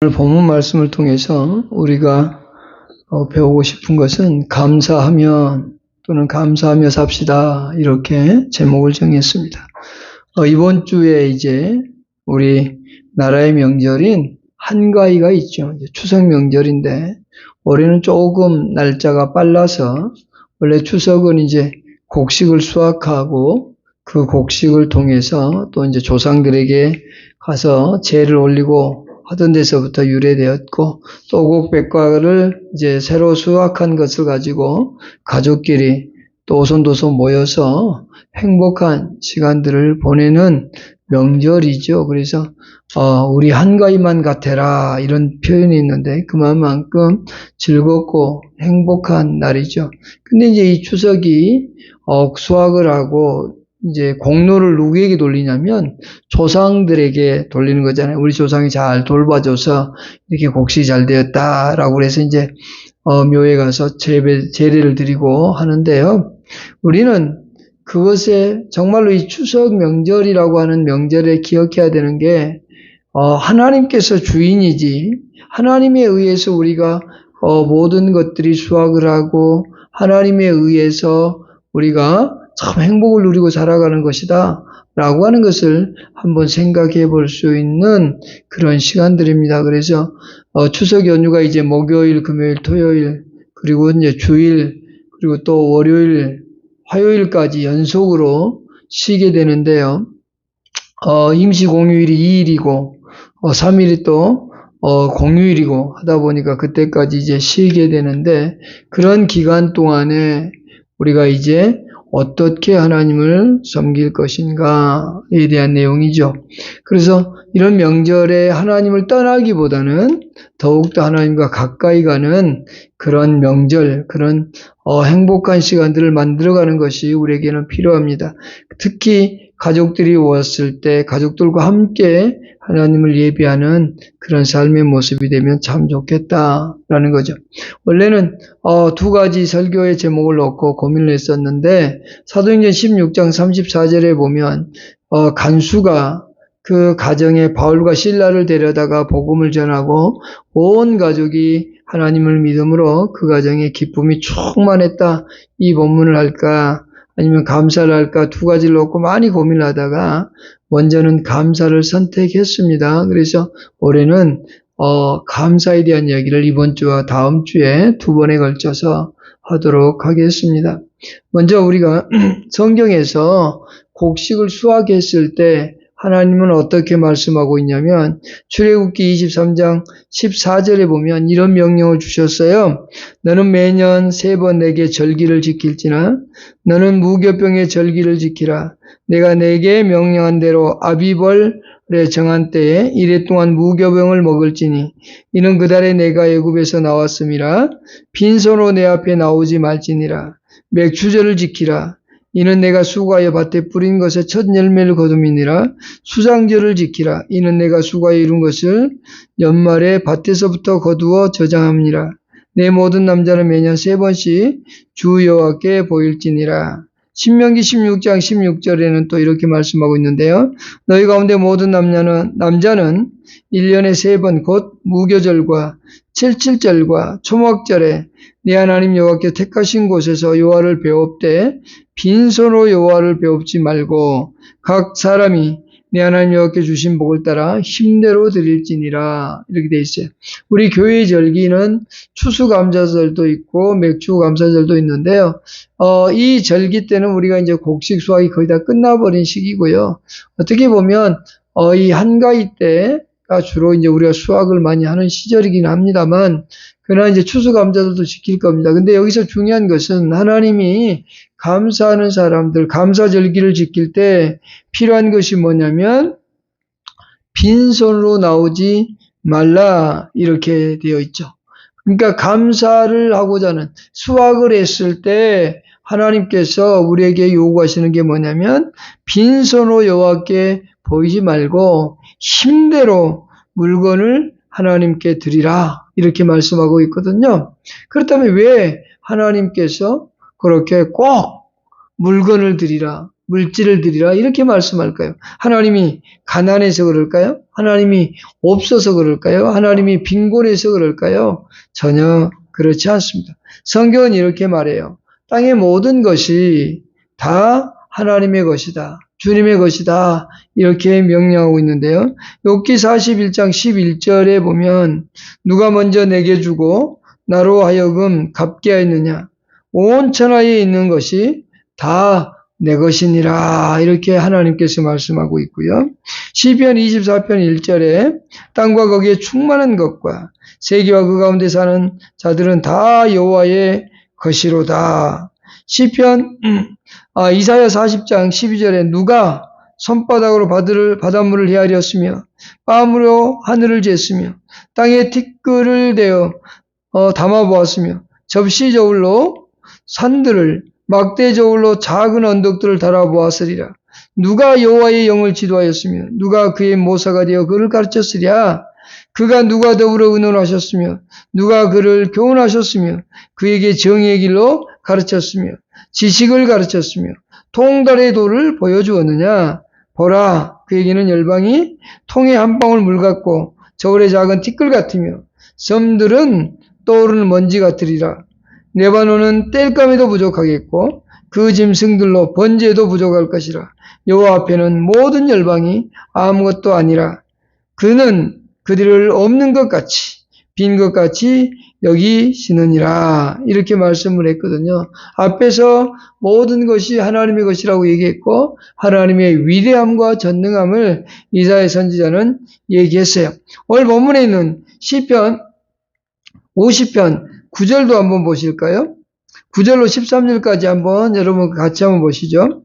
오늘 본문 말씀을 통해서 우리가 배우고 싶은 것은 감사하면 또는 감사하며 삽시다, 이렇게 제목을 정했습니다. 이번 주에 이제 우리 나라의 명절인 한가위가 있죠. 추석 명절인데 올해는 조금 날짜가 빨라서 원래 추석은 이제 곡식을 수확하고 그 곡식을 통해서 또 이제 조상들에게 가서 제를 올리고 하던 데서부터 유래되었고, 또 오곡백과를 이제 새로 수확한 것을 가지고 가족끼리 또 오손도손 모여서 행복한 시간들을 보내는 명절이죠. 그래서 우리 한가위만 같아라, 이런 표현이 있는데 그만큼 즐겁고 행복한 날이죠. 근데 이제 이 추석이 수확을 하고 이제 공로를 누구에게 돌리냐면 조상들에게 돌리는 거잖아요. 우리 조상이 잘 돌봐줘서 이렇게 곡식이 잘 되었다라고 그래서 이제 묘에 가서 제례를 드리고 하는데요. 우리는 그것에 정말로 이 추석 명절이라고 하는 명절에 기억해야 되는 게 하나님께서 주인이지, 하나님에 의해서 우리가 모든 것들이 수확을 하고 하나님에 의해서 우리가 참 행복을 누리고 살아가는 것이다 라고 하는 것을 한번 생각해 볼 수 있는 그런 시간들입니다. 그래서 추석 연휴가 이제 목요일, 금요일, 토요일, 그리고 이제 주일, 그리고 또 월요일, 화요일까지 연속으로 쉬게 되는데요. 임시 공휴일이 2일이고 3일이 또 공휴일이고 하다 보니까 그때까지 이제 쉬게 되는데, 그런 기간 동안에 우리가 이제 어떻게 하나님을 섬길 것인가에 대한 내용이죠. 그래서 이런 명절에 하나님을 떠나기보다는 더욱더 하나님과 가까이 가는 그런 명절, 그런 행복한 시간들을 만들어가는 것이 우리에게는 필요합니다. 특히 가족들이 왔을 때 가족들과 함께 하나님을 예배하는 그런 삶의 모습이 되면 참 좋겠다라는 거죠. 원래는 두 가지 설교의 제목을 놓고 고민을 했었는데, 사도행전 16장 34절에 보면 간수가 그 가정에 바울과 실라를 데려다가 복음을 전하고 온 가족이 하나님을 믿음으로 그 가정에 기쁨이 충만했다, 이 본문을 할까 아니면 감사를 할까 두 가지를 놓고 많이 고민을 하다가 먼저는 감사를 선택했습니다. 그래서 올해는 감사에 대한 이야기를 이번 주와 다음 주에 두 번에 걸쳐서 하도록 하겠습니다. 먼저 우리가 성경에서 곡식을 수확했을 때 하나님은 어떻게 말씀하고 있냐면, 출애굽기 23장 14절에 보면 이런 명령을 주셨어요. 너는 매년 3번 내게 절기를 지킬지나 너는 무교병의 절기를 지키라. 내가 내게 명령한 대로 아비벌에 정한 때에 이래 동안 무교병을 먹을지니 이는 그 달에 내가 애굽에서 나왔음이라. 빈손으로 내 앞에 나오지 말지니라. 맥추절을 지키라. 이는 내가 수고하여 밭에 뿌린 것의 첫 열매를 거둠이니라. 수장절을 지키라. 이는 내가 수고하여 이룬 것을 연말에 밭에서부터 거두어 저장함이니라. 내 모든 남자는 매년 3번씩 주 여호와께 보일지니라. 신명기 16장 16절에는 또 이렇게 말씀하고 있는데요. 너희 가운데 모든 남자는 1년에 3번 곧 무교절과 칠칠절과 초막절에 내 하나님 여호와께 택하신 곳에서 여호와를 배웁되 빈손으로 여호와를 배웁지 말고 각 사람이 내 하나님 여호와께 주신 복을 따라 힘대로 드릴지니라, 이렇게 돼 있어요. 우리 교회의 절기는 추수감사절도 있고 맥주감사절도 있는데요. 이 절기 때는 우리가 이제 곡식 수확이 거의 다 끝나버린 시기고요. 어떻게 보면 이 한가위 때가 주로 이제 우리가 수확을 많이 하는 시절이긴 합니다만, 그러나 이제 추수감사절도 지킬 겁니다. 근데 여기서 중요한 것은 하나님이 감사하는 사람들, 감사절기를 지킬 때 필요한 것이 뭐냐면 빈손으로 나오지 말라, 이렇게 되어 있죠. 그러니까 감사를 하고자 하는, 수확을 했을 때 하나님께서 우리에게 요구하시는 게 뭐냐면 빈손으로 여호와께 보이지 말고 힘대로 물건을 하나님께 드리라, 이렇게 말씀하고 있거든요. 그렇다면 왜 하나님께서 그렇게 꼭 물건을 드리라, 물질을 드리라 이렇게 말씀할까요? 하나님이 가난해서 그럴까요? 하나님이 없어서 그럴까요? 하나님이 빈곤해서 그럴까요? 전혀 그렇지 않습니다. 성경은 이렇게 말해요. 땅의 모든 것이 다 하나님의 것이다. 주님의 것이다. 이렇게 명령하고 있는데요. 욥기 41장 11절에 보면 누가 먼저 내게 주고 나로 하여금 갚게 하였느냐. 온 천하에 있는 것이 다 내 것이니라. 이렇게 하나님께서 말씀하고 있고요. 시편 24편 1절에 땅과 거기에 충만한 것과 세계와 그 가운데 사는 자들은 다 여호와의 것이로다. 시편 이사야 40장 12절에 누가 손바닥으로 바닷물을 헤아렸으며 뺨으로 하늘을 쟀으며 땅에 티끌을 대어 담아보았으며 접시 저울로 산들을 막대 저울로 작은 언덕들을 달아보았으리라. 누가 여호와의 영을 지도하였으며 누가 그의 모사가 되어 그를 가르쳤으랴. 그가 누가 더불어 의논하셨으며 누가 그를 교훈하셨으며 그에게 정의의 길로 가르쳤으며 지식을 가르쳤으며 통달의 도를 보여주었느냐. 보라, 그에게는 열방이 통에 한 방울 물 같고 저울의 작은 티끌 같으며 섬들은 떠오르는 먼지 같으리라. 레바논은 땔감에도 부족하겠고 그 짐승들로 번제도 부족할 것이라. 여호와 앞에는 모든 열방이 아무것도 아니라 그는 그들을 없는 것 같이 빈 것 같이 여기시느니라. 이렇게 말씀을 했거든요. 앞에서 모든 것이 하나님의 것이라고 얘기했고 하나님의 위대함과 전능함을 이사야 선지자는 얘기했어요. 오늘 본문에 있는 시편 50편 9절도 한번 보실까요? 9절로 13절까지 한번 여러분 같이 한번 보시죠.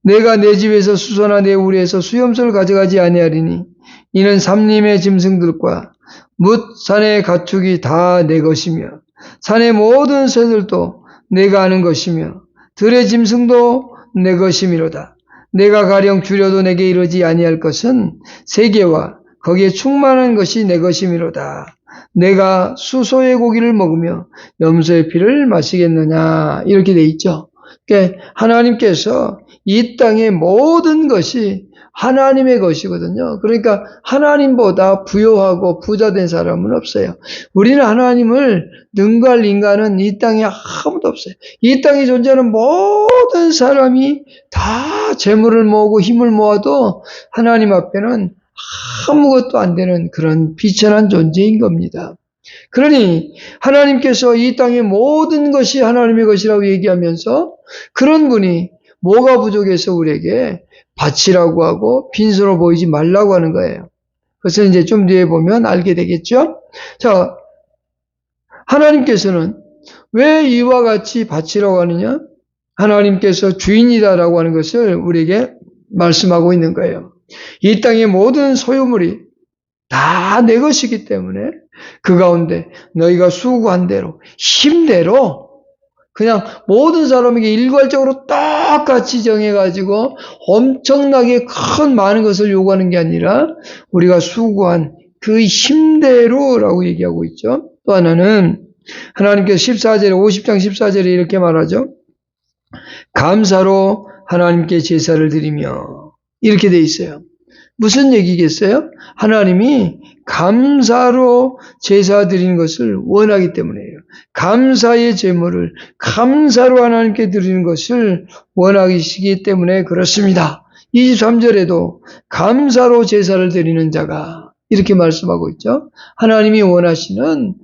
내가 내 집에서 수소나 내 우리에서 수염소를 가져가지 아니하리니 이는 삼림의 짐승들과 뭇 산의 가축이 다 내 것이며 산의 모든 새들도 내가 아는 것이며 들의 짐승도 내 것이미로다. 내가 가령 줄여도 내게 이르지 아니할 것은 세계와 거기에 충만한 것이 내 것이미로다. 내가 수소의 고기를 먹으며 염소의 피를 마시겠느냐. 이렇게 돼 있죠. 그러니까 하나님께서 이 땅의 모든 것이 하나님의 것이거든요. 그러니까 하나님보다 부요하고 부자된 사람은 없어요. 우리는 하나님을 능가할 인간은 이 땅에 아무도 없어요. 이 땅에 존재하는 모든 사람이 다 재물을 모으고 힘을 모아도 하나님 앞에는 아무것도 안 되는 그런 비천한 존재인 겁니다. 그러니 하나님께서 이 땅의 모든 것이 하나님의 것이라고 얘기하면서 그런 분이 뭐가 부족해서 우리에게 바치라고 하고 빈손으로 보이지 말라고 하는 거예요. 그래서 이제 좀 뒤에 보면 알게 되겠죠? 자, 하나님께서는 왜 이와 같이 바치라고 하느냐? 하나님께서 주인이다라고 하는 것을 우리에게 말씀하고 있는 거예요. 이 땅의 모든 소유물이 다 내 것이기 때문에 그 가운데 너희가 수고한 대로 힘대로 그냥 모든 사람에게 일괄적으로 똑같이 정해가지고 엄청나게 큰 많은 것을 요구하는 게 아니라 우리가 수고한 그 힘대로라고 얘기하고 있죠. 또 하나는 하나님께서 14절에 50장 14절에 이렇게 말하죠. 감사로 하나님께 제사를 드리며 이렇게 돼 있어요. 무슨 얘기겠어요? 하나님이 감사로 제사 드리는 것을 원하기 때문이에요. 감사의 제물을 감사로 하나님께 드리는 것을 원하시기 때문에 그렇습니다. 23절에도 감사로 제사를 드리는 자가 이렇게 말씀하고 있죠. 하나님이 원하시는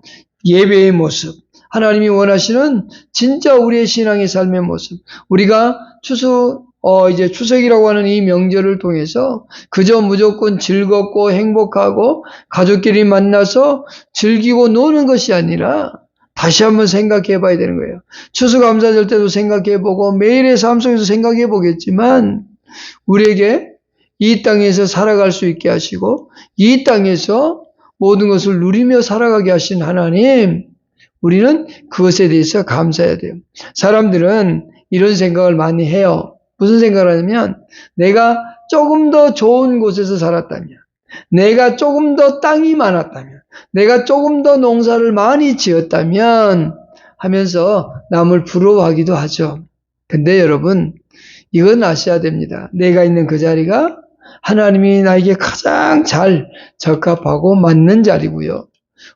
예배의 모습, 하나님이 원하시는 진짜 우리의 신앙의 삶의 모습, 우리가 이제 추석이라고 하는 이 명절을 통해서 그저 무조건 즐겁고 행복하고 가족끼리 만나서 즐기고 노는 것이 아니라 다시 한번 생각해 봐야 되는 거예요. 추수감사절 때도 생각해 보고 매일의 삶 속에서 생각해 보겠지만 우리에게 이 땅에서 살아갈 수 있게 하시고 이 땅에서 모든 것을 누리며 살아가게 하신 하나님, 우리는 그것에 대해서 감사해야 돼요. 사람들은 이런 생각을 많이 해요. 무슨 생각을 하냐면 내가 조금 더 좋은 곳에서 살았다면, 내가 조금 더 땅이 많았다면, 내가 조금 더 농사를 많이 지었다면 하면서 남을 부러워하기도 하죠. 근데 여러분, 이건 아셔야 됩니다. 내가 있는 그 자리가 하나님이 나에게 가장 잘 적합하고 맞는 자리고요.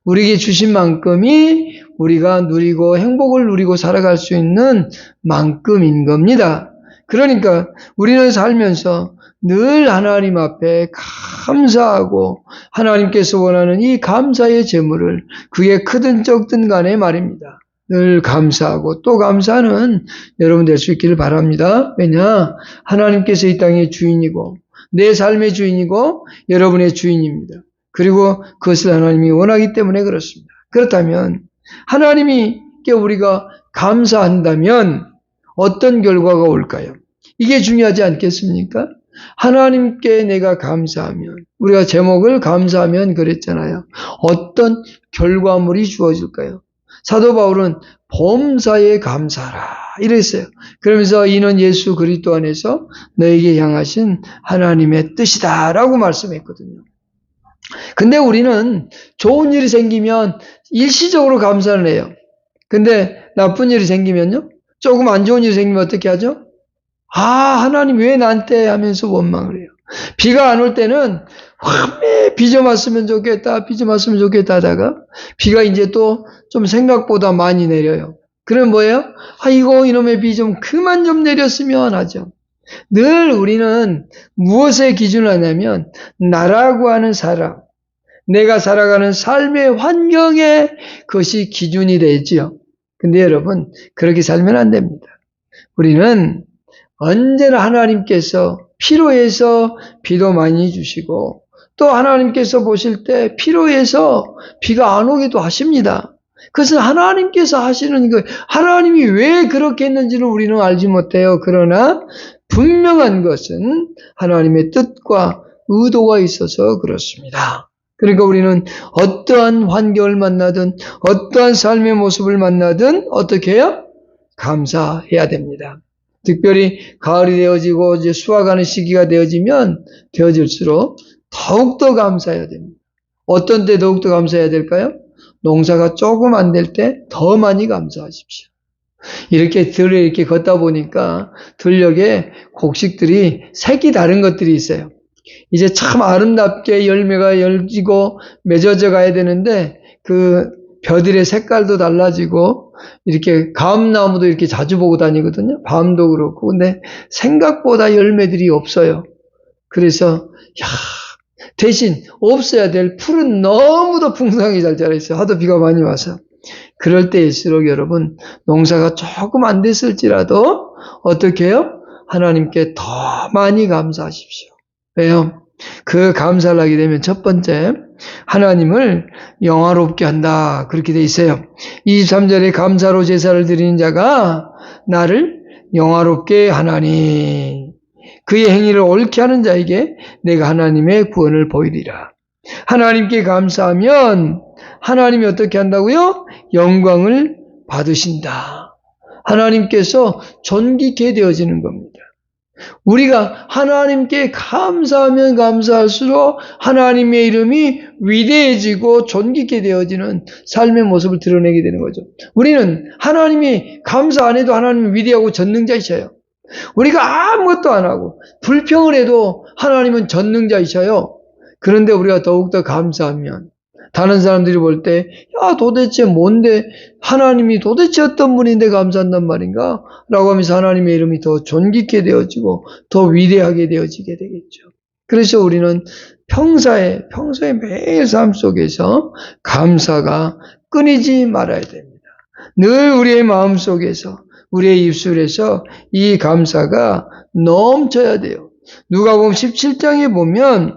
우리에게 주신 만큼이 우리가 누리고 행복을 누리고 살아갈 수 있는 만큼인 겁니다. 그러니까 우리는 살면서 늘 하나님 앞에 감사하고 하나님께서 원하는 이 감사의 제물을 그게 크든 적든 간에 말입니다. 늘 감사하고 또 감사는 여러분 될 수 있기를 바랍니다. 왜냐? 하나님께서 이 땅의 주인이고 내 삶의 주인이고 여러분의 주인입니다. 그리고 그것을 하나님이 원하기 때문에 그렇습니다. 그렇다면 하나님께 우리가 감사한다면 어떤 결과가 올까요? 이게 중요하지 않겠습니까? 하나님께 내가 감사하면, 우리가 제목을 감사하면 그랬잖아요. 어떤 결과물이 주어질까요? 사도 바울은 범사에 감사하라 이랬어요. 그러면서 이는 예수 그리스도 안에서 너에게 향하신 하나님의 뜻이다라고 말씀했거든요. 근데 우리는 좋은 일이 생기면 일시적으로 감사를 해요. 근데 나쁜 일이 생기면요? 조금 안 좋은 일이 생기면 어떻게 하죠? 아, 하나님 왜 나한테 하면서 원망을 해요. 비가 안 올 때는 비 좀 왔으면 좋겠다, 비 좀 왔으면 좋겠다 하다가 비가 이제 또 좀 생각보다 많이 내려요. 그럼 뭐예요? 아이고, 이놈의 비 좀 그만 좀 내렸으면 하죠. 늘 우리는 무엇에 기준을 하냐면 나라고 하는 사람, 내가 살아가는 삶의 환경에 그것이 기준이 되지요. 근데 여러분, 그렇게 살면 안 됩니다. 우리는 언제나 하나님께서 필요해서 비도 많이 주시고 또 하나님께서 보실 때 필요해서 비가 안 오기도 하십니다. 그것은 하나님께서 하시는 거예요. 하나님이 왜 그렇게 했는지는 우리는 알지 못해요. 그러나 분명한 것은 하나님의 뜻과 의도가 있어서 그렇습니다. 그러니까 우리는 어떠한 환경을 만나든 어떠한 삶의 모습을 만나든 어떻게 해요? 감사해야 됩니다. 특별히 가을이 되어지고 이제 수확하는 시기가 되어질수록 더욱더 감사해야 됩니다. 어떤 때 더욱더 감사해야 될까요? 농사가 조금 안 될 때 더 많이 감사하십시오. 이렇게 들에 이렇게 걷다 보니까 들녘에 곡식들이 색이 다른 것들이 있어요. 이제 참 아름답게 열매가 열지고 맺어져 가야 되는데 그 벼들의 색깔도 달라지고 이렇게 감나무도 이렇게 자주 보고 다니거든요. 밤도 그렇고. 근데 생각보다 열매들이 없어요. 그래서 대신 없어야 될 풀은 너무도 풍성하게 잘 자라있어요. 하도 비가 많이 와서. 그럴 때일수록 여러분 농사가 조금 안 됐을지라도 어떻게 해요? 하나님께 더 많이 감사하십시오. 왜요? 그 감사를 하게 되면 첫 번째 하나님을 영화롭게 한다 그렇게 돼 있어요. 23절에 감사로 제사를 드리는 자가 나를 영화롭게 하나니 그의 행위를 옳게 하는 자에게 내가 하나님의 구원을 보이리라. 하나님께 감사하면 하나님이 어떻게 한다고요? 영광을 받으신다. 하나님께서 존귀케 되어지는 겁니다. 우리가 하나님께 감사하면 감사할수록 하나님의 이름이 위대해지고 존귀케 되어지는 삶의 모습을 드러내게 되는 거죠. 우리는 하나님이 감사 안 해도 하나님이 위대하고 전능자이셔요. 우리가 아무것도 안 하고 불평을 해도 하나님은 전능자이셔요. 그런데 우리가 더욱더 감사하면 다른 사람들이 볼 때, 야, 도대체 뭔데, 하나님이 도대체 어떤 분인데 감사한단 말인가? 라고 하면서 하나님의 이름이 더 존귀케 되어지고, 더 위대하게 되어지게 되겠죠. 그래서 우리는 평소에 매일 삶 속에서 감사가 끊이지 말아야 됩니다. 늘 우리의 마음 속에서, 우리의 입술에서 이 감사가 넘쳐야 돼요. 누가복음 17장에 보면,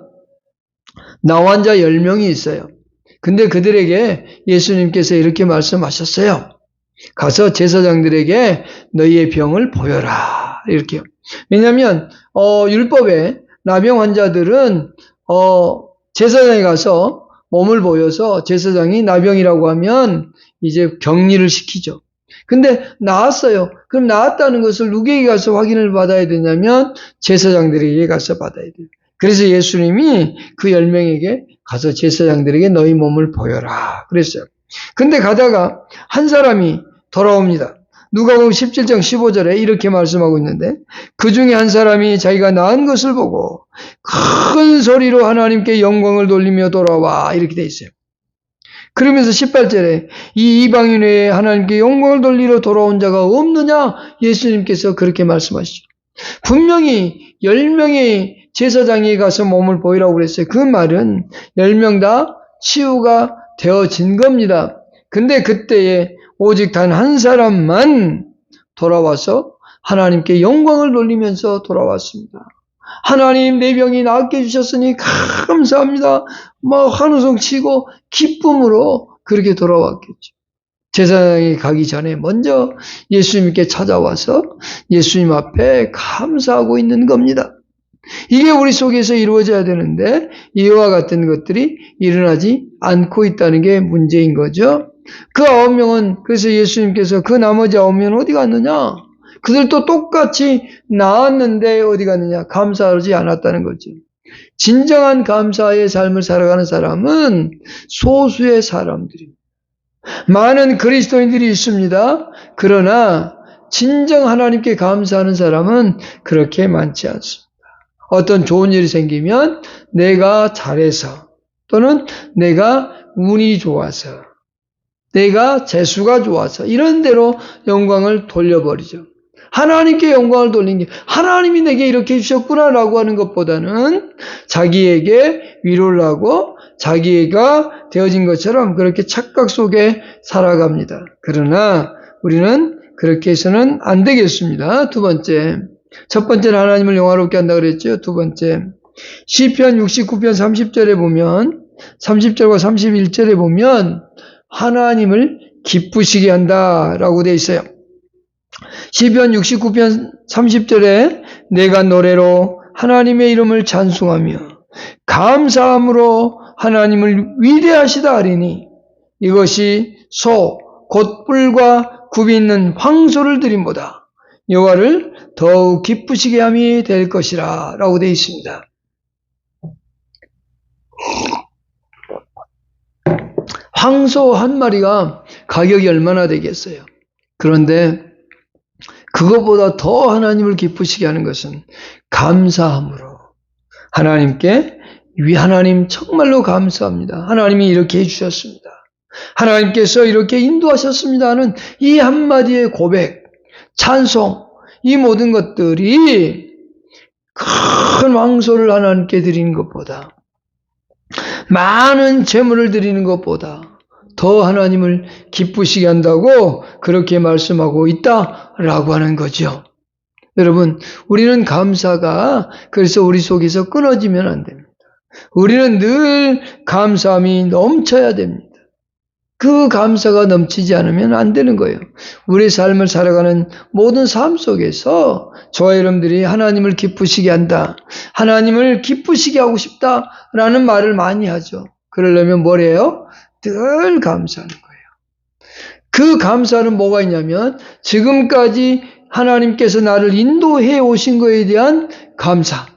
나환자 10명이 있어요. 근데 그들에게 예수님께서 이렇게 말씀하셨어요. 가서 제사장들에게 너희의 병을 보여라. 이렇게요. 왜냐하면 율법에 나병 환자들은 제사장에 가서 몸을 보여서 제사장이 나병이라고 하면 이제 격리를 시키죠. 근데 나았어요. 그럼 나았다는 것을 누구에게 가서 확인을 받아야 되냐면 제사장들에게 가서 받아야 돼요. 그래서 예수님이 그 10명에게 가서 제사장들에게 너희 몸을 보여라 그랬어요. 근데 가다가 한 사람이 돌아옵니다. 누가복음 17장 15절에 이렇게 말씀하고 있는데 그 중에 한 사람이 자기가 낳은 것을 보고 큰 소리로 하나님께 영광을 돌리며 돌아와 이렇게 돼 있어요. 그러면서 18절에 이 이방인 외에 하나님께 영광을 돌리러 돌아온 자가 없느냐 예수님께서 그렇게 말씀하시죠. 분명히 10명의 제사장이 가서 몸을 보이라고 그랬어요. 그 말은 10명 다 치유가 되어진 겁니다. 근데 그때에 오직 단 한 사람만 돌아와서 하나님께 영광을 돌리면서 돌아왔습니다. 하나님 내 병이 낫게 해주셨으니 감사합니다. 막 환호성 치고 기쁨으로 그렇게 돌아왔겠죠. 제사장이 가기 전에 먼저 예수님께 찾아와서 예수님 앞에 감사하고 있는 겁니다. 이게 우리 속에서 이루어져야 되는데 이와 같은 것들이 일어나지 않고 있다는 게 문제인 거죠. 그 9명은 그래서 예수님께서 그 나머지 9명은 어디 갔느냐? 그들도 똑같이 나았는데 어디 갔느냐? 감사하지 않았다는 거죠. 진정한 감사의 삶을 살아가는 사람은 소수의 사람들입니다. 많은 그리스도인들이 있습니다. 그러나 진정 하나님께 감사하는 사람은 그렇게 많지 않습니다. 어떤 좋은 일이 생기면 내가 잘해서 또는 내가 운이 좋아서 내가 재수가 좋아서 이런 대로 영광을 돌려버리죠. 하나님께 영광을 돌린 게 하나님이 내게 이렇게 해주셨구나라고 하는 것보다는 자기에게 위로를 하고 자기가 되어진 것처럼 그렇게 착각 속에 살아갑니다. 그러나 우리는 그렇게 해서는 안 되겠습니다. 두 번째, 첫 번째는 하나님을 영화롭게 한다 그랬죠. 두 번째, 시편 69편 30절에 보면 30절과 31절에 보면 하나님을 기쁘시게 한다라고 되어 있어요. 시편 69편 30절에 내가 노래로 하나님의 이름을 찬송하며 감사함으로 하나님을 위대하시다 하리니 이것이 소 곧 뿔과 굽이 있는 황소를 드림보다 여호와를 더욱 기쁘시게 함이 될 것이라 라고 되어 있습니다. 황소 한 마리가 가격이 얼마나 되겠어요? 그런데 그것보다 더 하나님을 기쁘시게 하는 것은 감사함으로 하나님께 하나님 정말로 감사합니다. 하나님이 이렇게 해주셨습니다. 하나님께서 이렇게 인도하셨습니다 하는 이 한마디의 고백, 찬송, 이 모든 것들이 큰 황소를 하나님께 드리는 것보다 많은 제물을 드리는 것보다 더 하나님을 기쁘시게 한다고 그렇게 말씀하고 있다라고 하는 거죠. 여러분, 우리는 감사가 그래서 우리 속에서 끊어지면 안 됩니다. 우리는 늘 감사함이 넘쳐야 됩니다. 그 감사가 넘치지 않으면 안 되는 거예요. 우리의 삶을 살아가는 모든 삶 속에서 저와 여러분들이 하나님을 기쁘시게 한다. 하나님을 기쁘시게 하고 싶다라는 말을 많이 하죠. 그러려면 뭐래요? 늘 감사하는 거예요. 그 감사는 뭐가 있냐면 지금까지 하나님께서 나를 인도해 오신 것에 대한 감사.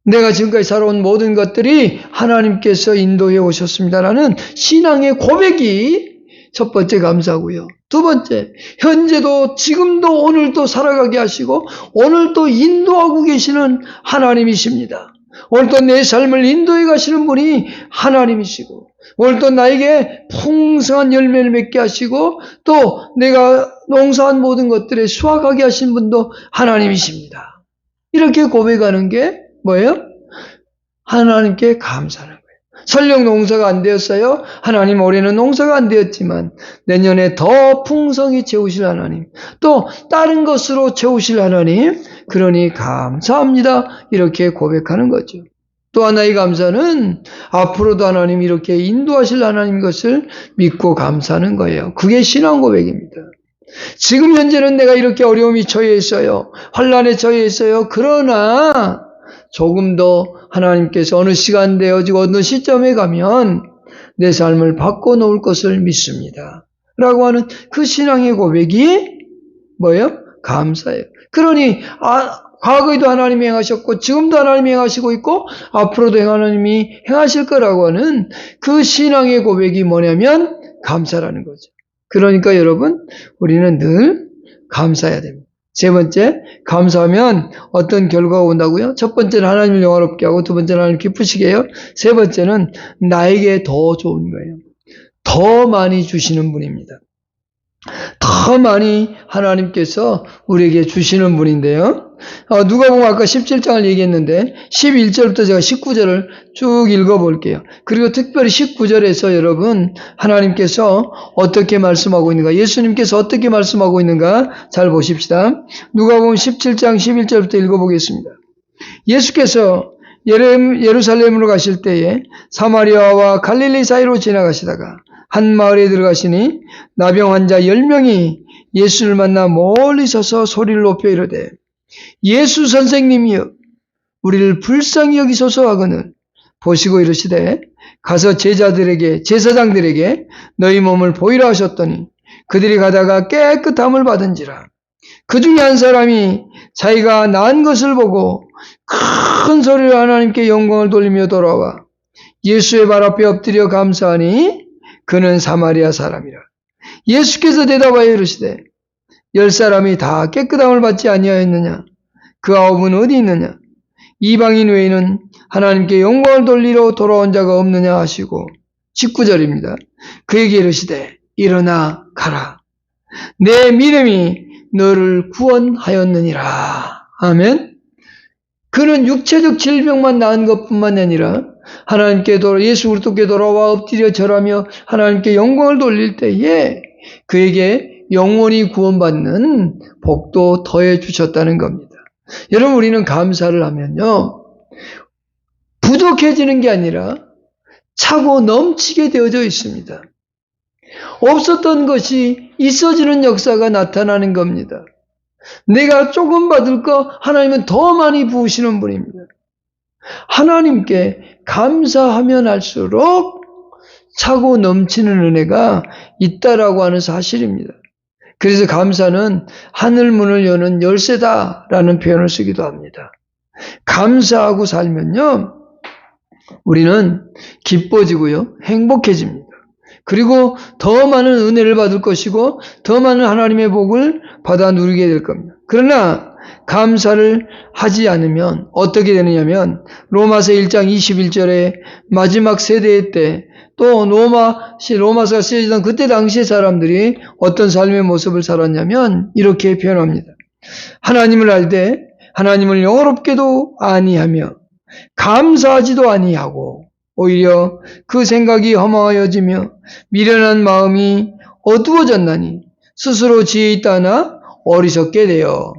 내가 지금까지 살아온 모든 것들이 하나님께서 인도해 오셨습니다라는 신앙의 고백이 첫 번째 감사고요. 두 번째, 현재도 지금도 오늘도 살아가게 하시고 오늘도 인도하고 계시는 하나님이십니다. 오늘도 내 삶을 인도해 가시는 분이 하나님이시고 오늘도 나에게 풍성한 열매를 맺게 하시고 또 내가 농사한 모든 것들에 수확하게 하신 분도 하나님이십니다. 이렇게 고백하는 게 뭐예요? 하나님께 감사하는 거예요. 설령 농사가 안 되었어요. 하나님 올해는 농사가 안 되었지만 내년에 더 풍성히 채우실 하나님, 또 다른 것으로 채우실 하나님, 그러니 감사합니다. 이렇게 고백하는 거죠. 또 하나의 감사는 앞으로도 하나님 이렇게 인도하실 하나님 것을 믿고 감사하는 거예요. 그게 신앙 고백입니다. 지금 현재는 내가 이렇게 어려움이 처해 있어요. 환난에 처해 있어요. 그러나 조금 더 하나님께서 어느 시간 되어지고 어느 시점에 가면 내 삶을 바꿔놓을 것을 믿습니다. 라고 하는 그 신앙의 고백이 뭐예요? 감사예요. 그러니 과거에도 하나님이 행하셨고 지금도 하나님이 행하시고 있고 앞으로도 하나님이 행하실 거라고 하는 그 신앙의 고백이 뭐냐면 감사라는 거죠. 그러니까 여러분, 우리는 늘 감사해야 됩니다. 세 번째, 감사하면 어떤 결과가 온다고요? 첫 번째는 하나님을 영화롭게 하고, 두 번째는 하나님 기쁘시게 해요. 세 번째는 나에게 더 좋은 거예요. 더 많이 주시는 분입니다. 더 많이 하나님께서 우리에게 주시는 분인데요. 누가 보면 아까 17장을 얘기했는데 11절부터 제가 19절을 쭉 읽어볼게요. 그리고 특별히 19절에서 여러분 하나님께서 어떻게 말씀하고 있는가, 예수님께서 어떻게 말씀하고 있는가 잘 보십시다. 누가 보면 17장 11절부터 읽어보겠습니다. 예수께서 예루살렘으로 가실 때에 사마리아와 갈릴리 사이로 지나가시다가 한 마을에 들어가시니 나병 환자 10명이 예수를 만나 멀리 서서 소리를 높여 이르되 예수 선생님이여 우리를 불쌍히 여기소서 하거늘 보시고 이르시되 가서 제사장들에게 너희 몸을 보이라 하셨더니 그들이 가다가 깨끗함을 받은지라. 그 중에 한 사람이 자기가 나은 것을 보고 큰 소리로 하나님께 영광을 돌리며 돌아와 예수의 발 앞에 엎드려 감사하니 그는 사마리아 사람이라. 예수께서 대답하여 이르시되 10사람이 다 깨끗함을 받지 아니하였느냐? 그 9은 어디 있느냐? 이방인 외에는 하나님께 영광을 돌리러 돌아온 자가 없느냐 하시고 19절입니다. 그에게 이르시되 일어나 가라. 내 믿음이 너를 구원하였느니라. 아멘. 그는 육체적 질병만 나은 것뿐만 아니라 하나님께 예수 그리스도께 돌아와 엎드려 절하며 하나님께 영광을 돌릴 때에 그에게 영원히 구원받는 복도 더해 주셨다는 겁니다. 여러분, 우리는 감사를 하면요 부족해지는 게 아니라 차고 넘치게 되어져 있습니다. 없었던 것이 있어지는 역사가 나타나는 겁니다. 내가 조금 받을 거 하나님은 더 많이 부으시는 분입니다. 하나님께 감사하면 할수록 차고 넘치는 은혜가 있다라고 하는 사실입니다. 그래서 감사는 하늘문을 여는 열쇠다라는 표현을 쓰기도 합니다. 감사하고 살면요 우리는 기뻐지고요 행복해집니다. 그리고 더 많은 은혜를 받을 것이고 더 많은 하나님의 복을 받아 누리게 될 겁니다. 그러나 감사를 하지 않으면 어떻게 되느냐면 로마서 1장 21절에 마지막 세대 때 또 로마서가 쓰여지던 그때 당시의 사람들이 어떤 삶의 모습을 살았냐면 이렇게 표현합니다. 하나님을 알되 하나님을 영어롭게도 아니하며 감사하지도 아니하고 오히려 그 생각이 허망하여지며 미련한 마음이 어두워졌나니 스스로 지혜 있다나 어리석게 되어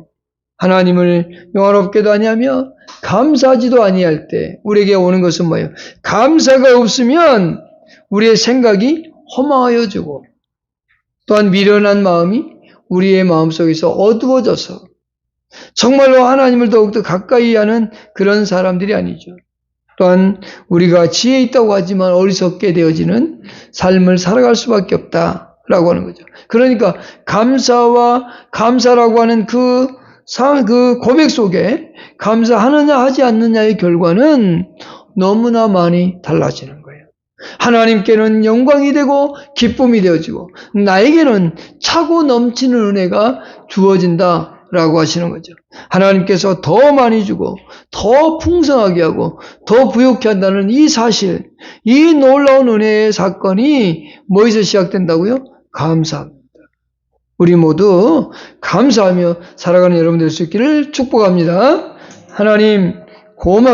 하나님을 영화롭게도 아니하며 감사하지도 아니할 때 우리에게 오는 것은 뭐예요? 감사가 없으면 우리의 생각이 허망하여지고 또한 미련한 마음이 우리의 마음속에서 어두워져서 정말로 하나님을 더욱더 가까이 하는 그런 사람들이 아니죠. 또한 우리가 지혜 있다고 하지만 어리석게 되어지는 삶을 살아갈 수밖에 없다라고 하는 거죠. 그러니까 감사라고 하는 그 고백 속에 감사하느냐 하지 않느냐의 결과는 너무나 많이 달라지는 거예요. 하나님께는 영광이 되고 기쁨이 되어지고 나에게는 차고 넘치는 은혜가 주어진다라고 하시는 거죠. 하나님께서 더 많이 주고 더 풍성하게 하고 더 부욕케 한다는 이 사실, 이 놀라운 은혜의 사건이 뭐에서 시작된다고요? 감사합니다. 우리 모두 감사하며 살아가는 여러분 될 수 있기를 축복합니다. 하나님 고맙습니다.